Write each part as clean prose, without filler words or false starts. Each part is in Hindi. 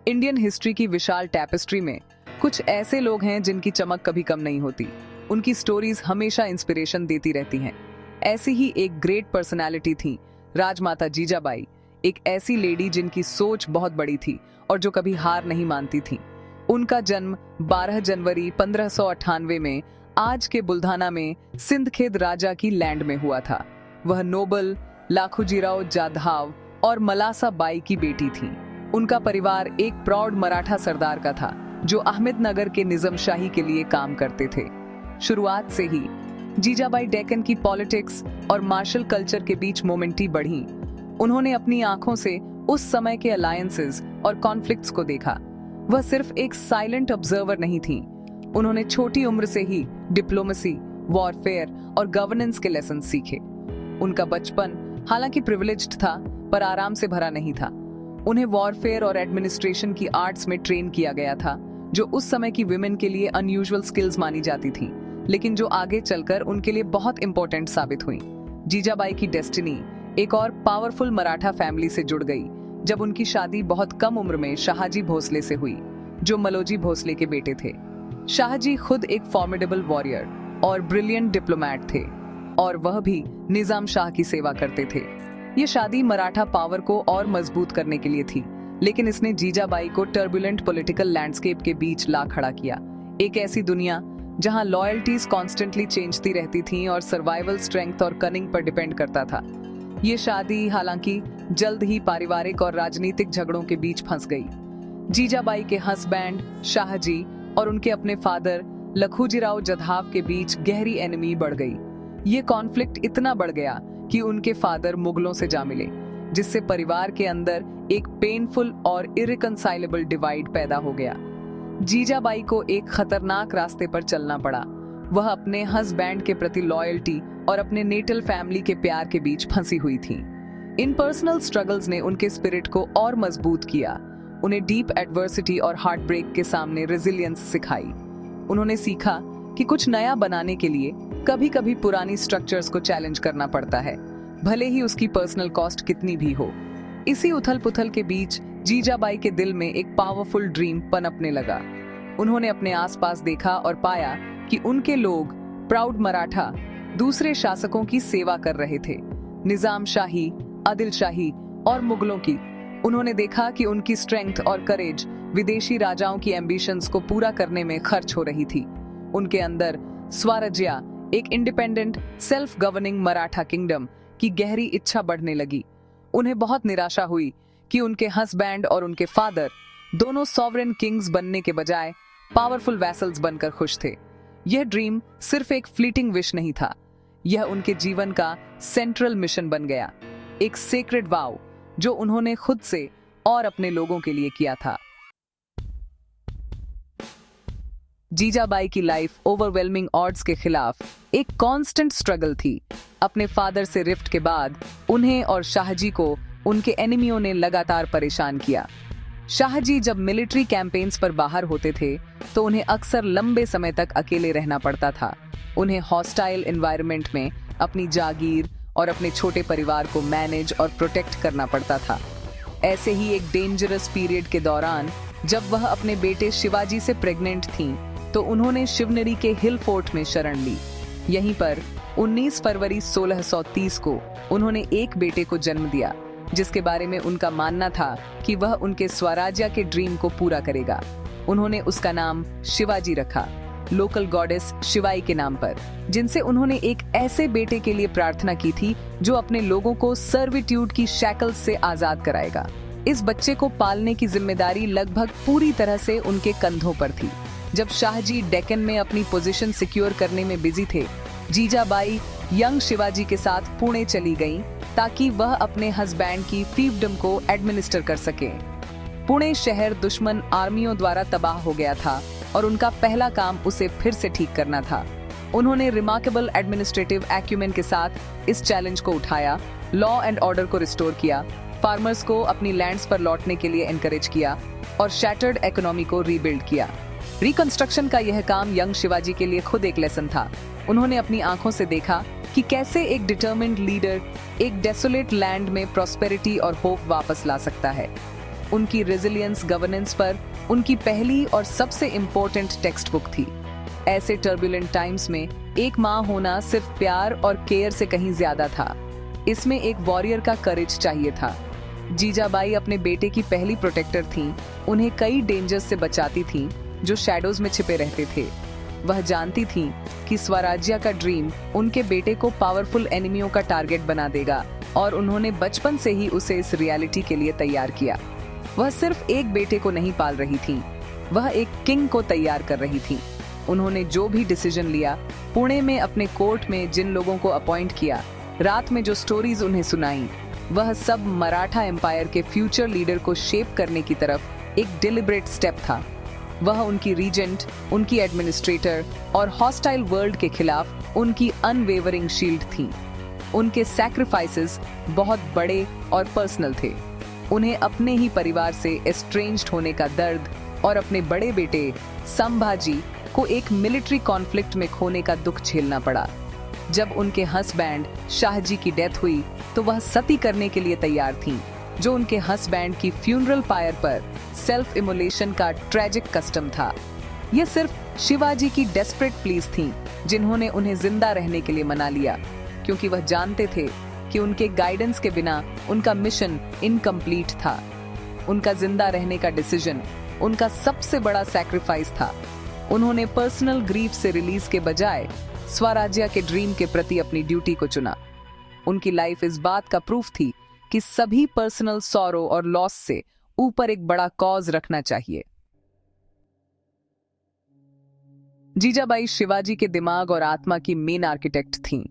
इंडियन हिस्ट्री की विशाल टैपेस्ट्री में कुछ ऐसे लोग हैं जिनकी चमक कभी कम नहीं होती। उनकी स्टोरीज हमेशा इंस्पिरेशन देती रहती हैं। ऐसी ही एक ग्रेट पर्सनालिटी थी राजमाता जीजाबाई, एक ऐसी लेडी जिनकी सोच बहुत बड़ी थी और जो कभी हार नहीं मानती थी। उनका जन्म 12 जनवरी 1598 में आज के बुल्धाना में सिंदखेद राजा की लैंड में हुआ था। वह नोबल लाखूजीराव जाधव और मलासा बाई की बेटी थी। उनका परिवार एक प्राउड मराठा सरदार का था जो अहमदनगर के निजामशाही के लिए काम करते थे। शुरुआत से ही जीजाबाई डेक्कन की पॉलिटिक्स और मार्शल कल्चर के बीच मोमेंटी बढ़ी। उन्होंने अपनी आंखों से उस समय के अलायंसेस और कॉन्फ्लिक्ट्स को देखा। वह सिर्फ एक साइलेंट ऑब्जर्वर नहीं थी। उन्होंने छोटी उम्र से ही डिप्लोमेसी, वॉरफेयर और गवर्नेंस के लेसन सीखे। उनका बचपन हालांकि प्रिविलेज्ड था पर आराम से भरा नहीं था। उन्हें वॉरफेयर और एडमिनिस्ट्रेशन की आर्ट्स में ट्रेन किया गया था, जो उस समय की विमेन के लिए अनयूजुअल स्किल्स मानी जाती थी, लेकिन जो आगे चलकर उनके लिए बहुत इंपॉर्टेंट साबित हुई। जीजाबाई की डेस्टिनी एक और पावरफुल मराठा फैमिली से जुड़ गई जब उनकी शादी बहुत कम उम्र में शाहजी भोसले से हुई, जो मलोजी भोसले के बेटे थे। शाहजी खुद एक फॉर्मिडेबल वॉरियर और ब्रिलियंट डिप्लोमैट थे और वह भी निजाम शाह की सेवा करते थे। ये शादी मराठा पावर को और मजबूत करने के लिए थी, लेकिन इसने जीजाबाई को टर्बुलेंट पॉलिटिकल लैंडस्केप के बीच ला खड़ा किया। एक ऐसी दुनिया जहां लॉयल्टीज कॉन्स्टेंटली चेंजती रहती थीं और सर्वाइवल स्ट्रेंथ और कनिंग पर डिपेंड करता था। ये शादी हालांकि जल्द ही पारिवारिक और राजनीतिक झगड़ों के बीच फंस गई। जीजाबाई के हस्बैंड शाहजी और उनके अपने फादर लखूजीराव जाधव के बीच गहरी एनिमी बढ़ गई। ये कॉन्फ्लिक्ट इतना बढ़ गया कि उनके फादर मुगलों से जा मिले, जिससे परिवार के अंदर एक पेनफुल और इरिकंसाइलेबल डिवाइड पैदा हो गया। जीजाबाई को एक खतरनाक रास्ते पर चलना पड़ा। वह अपने हस्बैंड के प्रति लॉयल्टी और अपने नेटल फैमिली के प्यार के बीच फंसी हुई थी। इन पर्सनल स्ट्रगल्स ने उनके स्पिरिट को और मजबूत किया। उन्हें डीप एडवर्सिटी और हार्ट ब्रेक के सामने रेजिलियंस सिखाई। उन्होंने सीखा कि कुछ नया बनाने के लिए कभी कभी पुरानी स्ट्रक्चर्स को चैलेंज करना पड़ता है, भले ही उसकी पर्सनल कॉस्ट कितनी भी हो। इसी उथल पुथल के बीच जीजाबाई के दिल में एक पावरफुल ड्रीम पनपने लगा। उन्होंने अपने आसपास देखा और पाया कि उनके लोग, प्राउड मराठा, दूसरे शासकों की सेवा कर रहे थे, निजाम शाही, आदिल शाही और मुगलों की। उन्होंने देखा कि उनकी स्ट्रेंथ और करेज विदेशी राजाओं की एम्बिशंस को पूरा करने में खर्च हो रही थी। उनके अंदर स्वराज्य, एक independent self governing Maratha kingdom की गहरी इच्छा बढ़ने लगी। उन्हें बहुत निराशा हुई कि उनके हस्बैंड और उनके फादर दोनों सॉवरेन किंग्स बनने के बजाय पावरफुल वैसल्स बनकर खुश थे। यह ड्रीम सिर्फ एक फ्लीटिंग विश नहीं था, यह उनके जीवन का सेंट्रल मिशन बन गया, एक सेक्रेड वाव जो उन्होंने खुद से और अपने लोगों के लिए किया था। जीजाबाई की लाइफ ओवरवेलमिंग ऑड्स के खिलाफ एक कांस्टेंट स्ट्रगल थी। अपने फादर से रिफ्ट के बाद उन्हें और शाहजी को उनके एनिमियों ने लगातार परेशान किया। शाहजी जब मिलिट्री कैंपेन्स पर बाहर होते थे तो उन्हें अक्सर लंबे समय तक अकेले रहना पड़ता था। उन्हें हॉस्टाइल एनवायरनमेंट में अपनी जागीर और अपने छोटे परिवार को मैनेज और प्रोटेक्ट करना पड़ता था। ऐसे ही एक डेंजरस पीरियड के दौरान जब वह अपने बेटे शिवाजी से प्रेग्नेंट थीं, तो उन्होंने शिवनेरी के हिल फोर्ट में शरण ली। यहीं पर 19 फरवरी 1630 को उन्होंने एक बेटे को जन्म दिया, जिसके बारे में उनका मानना था कि वह उनके स्वराज्य के ड्रीम को पूरा करेगा। उन्होंने उसका नाम शिवाजी रखा, लोकल गॉडेस शिवाई के नाम पर, जिनसे उन्होंने एक ऐसे बेटे के लिए प्रार्थना की थी जो अपने लोगों को सर्विट्यूड की शैकल्स से आजाद कराएगा। इस बच्चे को पालने की जिम्मेदारी लगभग पूरी तरह से उनके कंधों पर थी। जब शाहजी डेक्कन में अपनी पोजीशन सिक्योर करने में बिजी थे, जीजाबाई यंग शिवाजी के साथ पुणे चली गईं ताकि वह अपने हस्बैंड की फील्डम को एडमिनिस्टर कर सके। पुणे शहर दुश्मन आर्मियों द्वारा तबाह हो गया था और उनका पहला काम उसे फिर से ठीक करना था। उन्होंने रिमार्केबल एडमिनिस्ट्रेटिव एक्यूमेन के साथ इस चैलेंज को उठाया, लॉ एंड ऑर्डर को रिस्टोर किया, फार्मर्स को अपनी लैंड्स पर लौटने के लिए एनकरेज किया और शैटर्ड इकोनॉमी को रीबिल्ड किया। रिकंस्ट्रक्शन का यह काम यंग शिवाजी के लिए खुद एक लेसन था। उन्होंने अपनी आंखों से देखा कि कैसे एक डिटर्मिन्ड लीडर एक डेसोलेट लैंड में प्रॉस्पेरिटी और होप वापस ला सकता है। उनकी रेजिलियंस गवर्नेंस पर उनकी पहली और सबसे इम्पोर्टेंट टेक्स्ट बुक थी। ऐसे टर्बुलेंट टाइम्स में एक माँ होना सिर्फ प्यार और केयर से कहीं ज्यादा था। इसमें एक वॉरियर का करेज चाहिए था। जीजाबाई अपने बेटे की पहली प्रोटेक्टर थीं। उन्हें कई डेंजर्स से बचाती थीं जो शैडोज में छिपे रहते थे। वह जानती थीं कि स्वराज्य का ड्रीम उनके बेटे को पावरफुल एनिमियों का टारगेट बना देगा और उन्होंने बचपन से ही उसे इस रियलिटी के लिए तैयार किया। वह सिर्फ एक बेटे को नहीं पाल रही थीं, वह एक किंग को तैयार कर रही थीं। उन्होंने जो भी डिसीजन लिया, पुणे में अपने कोर्ट में जिन लोगों को अपॉइंट किया, रात में जो स्टोरीज उन्हें सुनाई, वह सब मराठा एम्पायर के फ्यूचर लीडर को शेप करने की तरफ एक डिलिब्रेट स्टेप था। वह उनकी रीजेंट, उनकी एडमिनिस्ट्रेटर और हॉस्टाइल वर्ल्ड के खिलाफ उनकी अनवेवरिंग शील्ड थी। उनके सैक्रिफाइसेस बहुत बड़े और पर्सनल थे। उन्हें अपने ही परिवार से एस्ट्रेंज्ड होने का दर्द और अपने बड़े बेटे संभाजी को एक मिलिट्री कॉन्फ्लिक्ट में खोने का दुख झेलना पड़ा। जब उनके हस्बैंड शाहजी की डेथ हुई तो वह सती करने के लिए तैयार थीं, जो उनके हस्बैंड की फ्यूनरल पायर पर सेल्फ इमोलेशन का ट्रेजिक कस्टम था। यह सिर्फ शिवाजी की डेस्परेट प्लीज थीं, जिन्होंने उन्हें जिंदा रहने के लिए मना लिया, क्योंकि वह जानते थे कि उनके गाइडेंस के बिना उनका मिशन इनकम्प्लीट था। उनका जिंदा रहने का डिसीजन उनका सबसे बड़ा सैक्रिफाइस था। उन्होंने पर्सनल ग्रीफ से रिलीज के बजाय स्वराज्य के ड्रीम के प्रति अपनी ड्यूटी को चुना। उनकी लाइफ इस बात का प्रूफ थी कि सभी पर्सनल सॉरो और लॉस से ऊपर एक बड़ा कॉज रखना चाहिए। जीजाबाई शिवाजी के दिमाग और आत्मा की मेन आर्किटेक्ट थीं।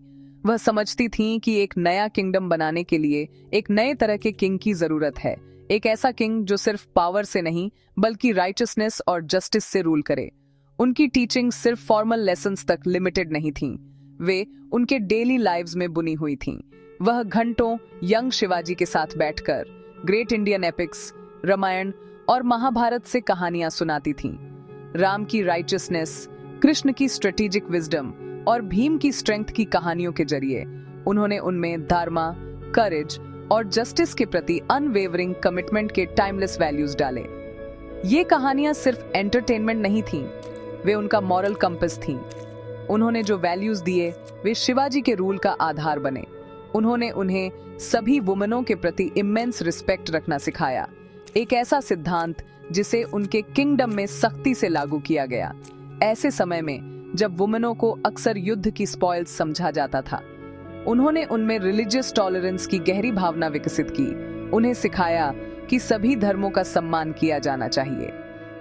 वह समझती थीं कि एक नया किंगडम बनाने के लिए एक नए तरह के किंग की जरूरत है। एक ऐसा किंग जो सिर्फ पावर से नहीं बल्कि राइचसनेस और जस्टिस से रूल करे। उनकी टीचिंग सिर्फ फॉर्मल लेसन्स तक लिमिटेड नहीं थीं, वे उनके डेली लाइव्स में बुनी हुई थीं। वह घंटों यंग शिवाजी के साथ बैठकर ग्रेट इंडियन एपिक्स, रामायण और महाभारत से कहानियां सुनाती थीं। राम की राइचसनेस, कृष्ण की स्ट्रेटेजिक विजडम और भीम की स्ट्रेंथ की कहानियों के जरिए उन्होंने उनमें धर्मा, करेज और जस्टिस के प्रति अनवेवरिंग कमिटमेंट के टाइमलेस वैल्यूज डाले। ये कहानियां सिर्फ एंटरटेनमेंट नहीं थीं, वे उनका मॉरल कंपस थीं। उन्होंने जो वैल्यूज दिए वे शिवाजी के रूल का आधार बने। उन्होंने उन्हें सभी वुमेनों के प्रति इमेंस रिस्पेक्ट रखना सिखाया, एक ऐसा सिद्धांत जिसे उनके किंगडम में सख्ती से लागू किया गया। ऐसे समय में जब वुमेनों को अक्सर युद्ध की स्पॉइल्स समझा जाता था, उन्होंने उनमें रिलीजियस टॉलरेंस की गहरी भावना विकसित की। उन्हें सिखाया कि सभी धर्मों का सम्मान किया जाना चाहिए।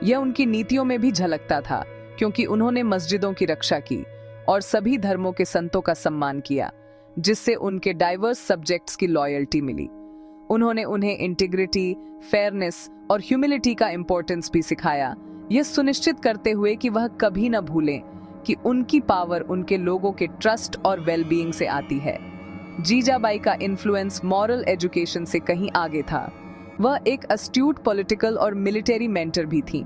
यह उनकी नीतियों में भी झलकता था, क्योंकि उन्होंने मस्जिदों की रक्षा की और सभी धर्मों के संतों का सम्मान किया, जिससे उनके डाइवर्स सब्जेक्ट्स की लॉयल्टी मिली। उन्होंने उन्हें इंटीग्रिटी, फेयरनेस और ह्यूमिलिटी का इंपॉर्टेंस भी सिखाया, यह सुनिश्चित करते हुए कि वह कभी न भूलें कि उनकी पावर उनके लोगों के ट्रस्ट और वेलबीइंग से आती है। जीजाबाई का इन्फ्लुएंस मॉरल एजुकेशन से कहीं आगे था। वह एक अस्ट्यूट पॉलिटिकल और मिलिट्री मेंटर भी थीं।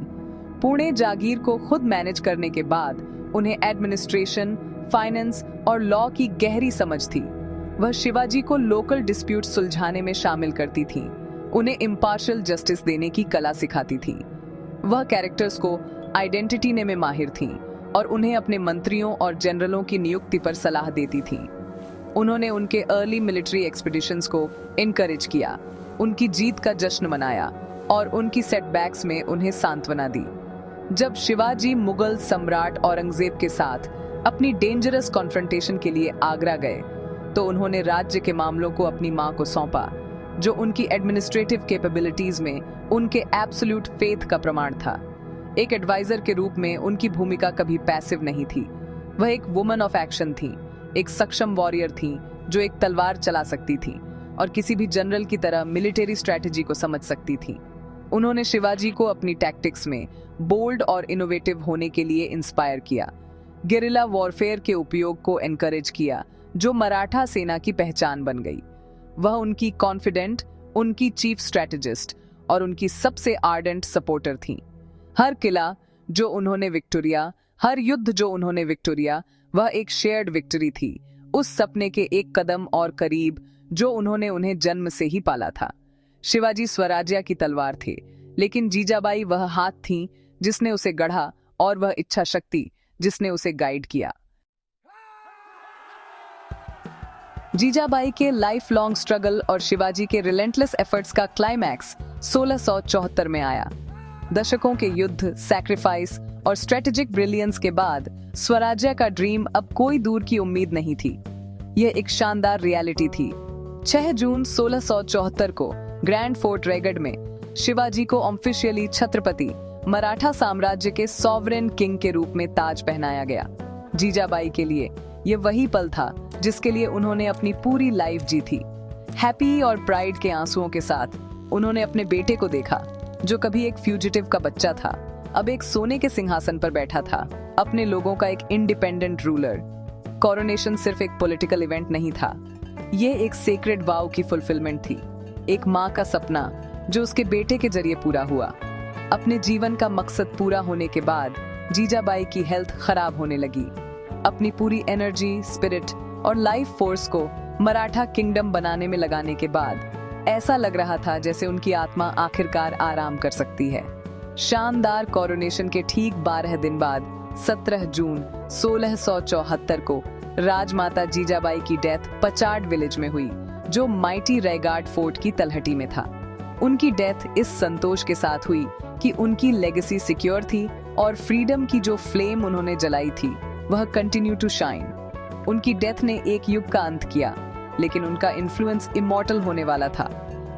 पुणे जागीर को खुद मैनेज करने के बाद उन्हें एडमिनिस्ट्रेशन, फाइनेंस और लॉ की गहरी समझ थी। वह शिवाजी को लोकल डिस्प्यूट सुलझाने में शामिल करती थीं, उन्हें इम्पार्शियल जस्टिस देने की कला सिखाती थीं। वह कैरेक्टर्स को आइडेंटिटी देने में माहिर थीं और उन्हें अपने मंत्रियों और जनरलों की नियुक्ति पर सलाह देती थीं। उन्होंने उनके अर्ली मिलिट्री एक्सपीडिशंस को इनकरेज किया, उनकी जीत का जश्न मनाया और उनकी सेटबैक्स में उन्हें सांत्वना दी। जब शिवाजी मुगल सम्राट औरंगजेब के साथ अपनी डेंजरस कॉन्फ्रंटेशन के लिए आगरा गए, तो उन्होंने राज्य के मामलों को अपनी मां को सौंपा, जो उनकी एडमिनिस्ट्रेटिव कैपेबिलिटीज में उनके एब्सोल्यूट फेथ का प्रमाण था। एक एडवाइजर के रूप में उनकी भूमिका कभी पैसिव नहीं थी। वह एक वुमन ऑफ एक्शन थी, एक सक्षम वॉरियर थी जो एक तलवार चला सकती थी और किसी भी जनरल की तरह मिलिट्री स्ट्रेटजी को समझ सकती थी। उन्होंने शिवाजी को अपनी टैक्टिक्स में बोल्ड और इनोवेटिव होने के लिए इंस्पायर किया, गेरिला वॉरफेयर के उपयोग को एनकरेज किया, जो मराठा सेना की पहचान बन गई। वह उनकी कॉन्फिडेंट, उनकी चीफ स्ट्रेटेजिस्ट और उनकी सबसे आर्डेंट सपोर्टर थीं। हर किला जो उन्होंने विक्टोरिया, हर युद्ध जो उन्होंने विक्टोरिया, वह एक शेयर्ड विक्ट्री थी, उस सपने के एक कदम और करीब जो उन्होंने उन्हें जन्म से ही पाला था। शिवाजी स्वराज्य की तलवार थे, लेकिन जीजाबाई वह हाथ थीं जिसने उसे गढ़ा और वह इच्छा शक्ति जिसने उसे गाइड किया। जीजाबाई के लाइफ लॉन्ग स्ट्रगल और शिवाजी के रिलेंटलेस एफर्ट्स का क्लाइमैक्स 1674 में आया। दशकों के युद्ध, सैक्रिफाइस और स्ट्रेटेजिक ब्रिलियंस के बाद स्वराज्य का ड्रीम अब कोई दूर की उम्मीद नहीं थी। यह एक शानदार रियलिटी थी। 6 जून 1674 को ग्रैंड फोर्ट रायगढ़ में शिवाजी को ऑफिशियली छत्रपति मराठा साम्राज्य के सॉवरेन किंग के रूप में ताज पहनाया गया। जीजाबाई के लिए यह वही पल था जिसके लिए उन्होंने अपनी पूरी लाइफ जी थी। हैप्पी और प्राइड के आंसुओं के साथ उन्होंने अपने बेटे को देखा, जो कभी एक फ्यूजिटिव का बच्चा था, अब एक सोने के सिंहासन पर बैठा था, अपने लोगों का एक इंडिपेंडेंट रूलर। कोरोनेशन सिर्फ एक पॉलिटिकल इवेंट नहीं था, ये एक सेक्रेड वाव की फुलफिलमेंट थी। एक माँ का सपना जो उसके बेटे के जरिए पूरा हुआ। अपने जीवन का मकसद पूरा होने के बाद जीजाबाई की हेल्थ खराब होने लगी। अपनी पूरी एनर्जी, स्पिरिट और लाइफ फोर्स को मराठा किंगडम बनाने में लगाने के बाद ऐसा लग रहा था जैसे उनकी आत्मा आखिरकार आराम कर सकती है। शानदार कोरोनेशन के ठीक 12 दिन बाद 17 जून 1674 को राजमाता जीजाबाई की डेथ पचाड विलेज में हुई, जो माइटी रायगढ़ फोर्ट की तलहटी में था। उनकी डेथ इस संतोष के साथ हुई कि उनकी लेगेसी सिक्योर थी और फ्रीडम की जो फ्लेम उन्होंने जलाई थी वह कंटिन्यू टू शाइन। उनकी डेथ ने एक युग का अंत किया, लेकिन उनका इन्फ्लुएंस इमॉर्टल होने वाला था।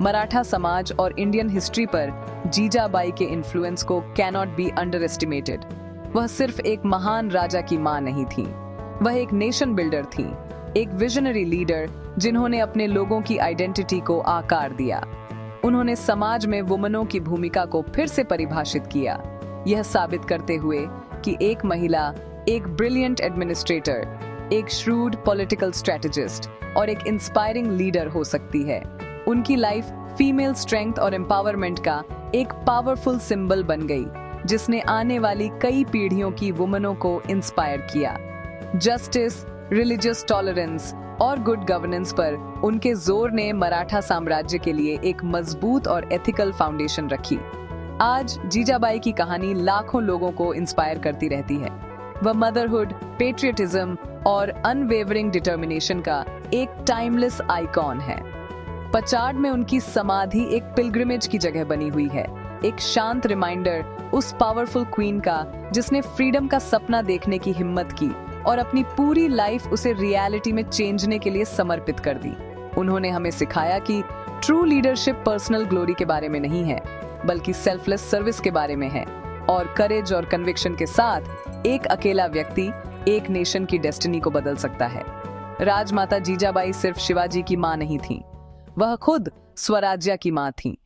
मराठा समाज और इंडियन हिस्ट्री पर जीजाबाई के इन्फ्लुएंस को कैनॉट बी अंडर एस्टिमेटेड। वह सिर्फ एक महान राजा की मां नहीं थी, वह एक नेशन बिल्डर थी, एक विजनरी लीडर जिन्होंने अपने लोगों की आइडेंटिटी को आकार दिया। उन्होंने समाज में वुमनों की भूमिका को फिर से परिभाषित किया, यह साबित करते हुए कि एक महिला एक ब्रिलियंट एडमिनिस्ट्रेटर, एक श्रूड पॉलिटिकल स्ट्रेटेजिस्ट और एक इंस्पायरिंग लीडर हो सकती है। उनकी लाइफ फीमेल स्ट्रेंथ और एम्पावरमेंट का एक पावरफुल सिंबल बन गई, जिसने आने वाली कई पीढ़ियों की वुमनों को इंस्पायर किया। जस्टिस, रिलीजियस टॉलरेंस और गुड गवर्नेंस पर उनके जोर ने मराठा साम्राज्य के लिए एक मजबूत और एथिकल फाउंडेशन रखी। आज जीजाबाई की कहानी लाखों लोगों को इंस्पायर करती रहती है। वह मदरहुड, पेट्रियटिज्म और अनवेवरिंग डिटर्मिनेशन का एक टाइमलेस आइकॉन है। पचाड में उनकी समाधि एक पिलग्रिमेज की जगह बनी हुई है, एक शांत रिमाइंडर उस पावरफुल क्वीन का जिसने फ्रीडम का सपना देखने की हिम्मत की और अपनी पूरी लाइफ उसे रियलिटी में चेंजने के लिए समर्पित कर दी। उन्होंने हमें सिखाया कि ट्रू लीडरशिप पर्सनल ग्लोरी के बारे में नहीं है, बल्कि सेल्फलेस सर्विस के बारे में है, और करेज और कन्विक्शन के साथ एक अकेला व्यक्ति एक नेशन की डेस्टिनी को बदल सकता है। राजमाता जीजाबाई सिर्फ शिवाजी की मां नहीं थी, वह खुद स्वराज्य की मां थी।